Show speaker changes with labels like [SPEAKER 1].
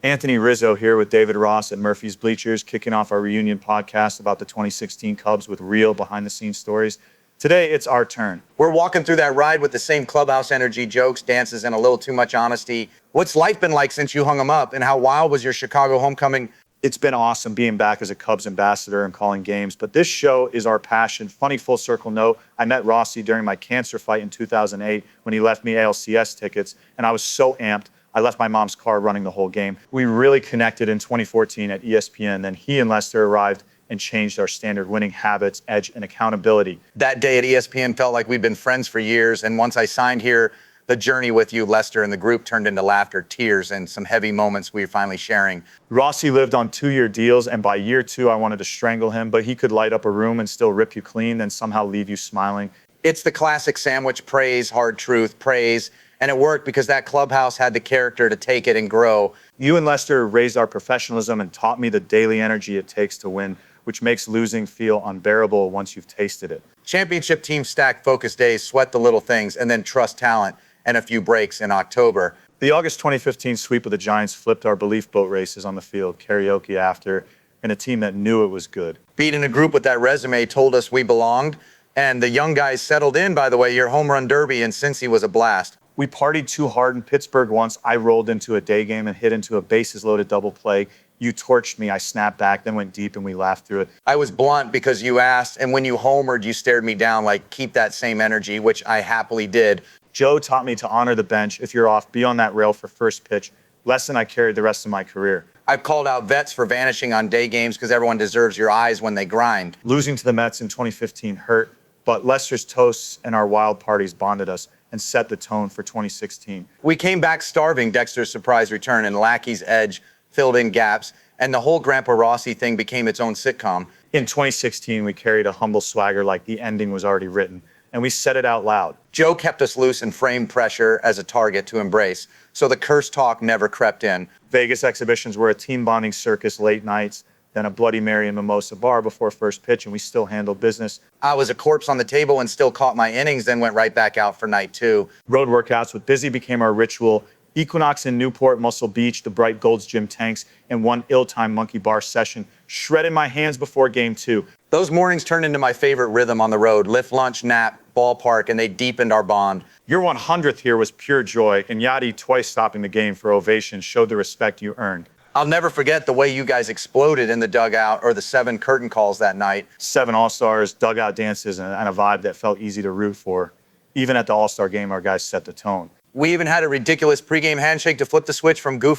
[SPEAKER 1] Anthony Rizzo here with David Ross at Murphy's Bleachers, kicking off our reunion podcast about the 2016 Cubs with real behind-the-scenes stories. Today, it's our turn.
[SPEAKER 2] We're walking through that ride with the same clubhouse energy, jokes, dances, and a little too much honesty. What's life been like since you hung them up, and how wild was your Chicago homecoming?
[SPEAKER 1] It's been awesome being back as a Cubs ambassador and calling games, but this show is our passion. Funny full circle note, I met Rossi during my cancer fight in 2008 when he left me ALCS tickets, and I was so amped. I left my mom's car running the whole game. We really connected in 2014 at ESPN. Then he and Lester arrived and changed our standard winning habits, edge, and accountability.
[SPEAKER 2] That day at ESPN felt like we'd been friends for years, and once I signed here, the journey with you, Lester, and the group turned into laughter, tears, and some heavy moments we were finally sharing.
[SPEAKER 1] Rossi lived on 2-year deals, and by year 2, I wanted to strangle him, but he could light up a room and still rip you clean, then somehow leave you smiling.
[SPEAKER 2] It's the classic sandwich, praise, hard truth, praise. And it worked because that clubhouse had the character to take it and grow.
[SPEAKER 1] You and Lester raised our professionalism and taught me the daily energy it takes to win, which makes losing feel unbearable once you've tasted it.
[SPEAKER 2] Championship teams stack focus days, sweat the little things, and then trust talent and a few breaks in October.
[SPEAKER 1] The August 2015 sweep of the Giants flipped our belief boat races on the field, karaoke after, and a team that knew it was good.
[SPEAKER 2] Beating a group with that resume told us we belonged, and the young guys settled in, by the way. Your home run derby in Cincy was a blast.
[SPEAKER 1] We partied too hard in Pittsburgh once. I rolled into a day game and hit into a bases-loaded double play. You torched me. I snapped back, then went deep, and we laughed through it.
[SPEAKER 2] I was blunt because you asked, and when you homered, you stared me down like, keep that same energy, which I happily did.
[SPEAKER 1] Joe taught me to honor the bench. If you're off, be on that rail for first pitch. Lesson I carried the rest of my career.
[SPEAKER 2] I've called out vets for vanishing on day games because everyone deserves your eyes when they grind.
[SPEAKER 1] Losing to the Mets in 2015 hurt, but Lester's toasts and our wild parties bonded us and set the tone for 2016.
[SPEAKER 2] We came back starving Dexter's surprise return, and Lackey's edge filled in gaps, and the whole Grandpa Rossi thing became its own sitcom.
[SPEAKER 1] In 2016, we carried a humble swagger like the ending was already written, and we said it out loud.
[SPEAKER 2] Joe kept us loose and framed pressure as a target to embrace, so the curse talk never crept in.
[SPEAKER 1] Vegas exhibitions were a team-bonding circus, late nights, then a Bloody Mary and mimosa bar before first pitch, and we still handled business.
[SPEAKER 2] I was a corpse on the table and still caught my innings, then went right back out for night 2.
[SPEAKER 1] Road workouts with Busy became our ritual. Equinox in Newport, Muscle Beach, the Bright Gold's Gym tanks, and one ill-timed monkey bar session shredded my hands before game 2.
[SPEAKER 2] Those mornings turned into my favorite rhythm on the road: lift, lunch, nap, ballpark, and they deepened our bond.
[SPEAKER 1] Your 100th here was pure joy, and Yachty twice stopping the game for ovation showed the respect you earned.
[SPEAKER 2] I'll never forget the way you guys exploded in the dugout, or the 7 curtain calls that night.
[SPEAKER 1] 7 All-Stars, dugout dances, and a vibe that felt easy to root for. Even at the All-Star game, our guys set the tone.
[SPEAKER 2] We even had a ridiculous pregame handshake to flip the switch from goofy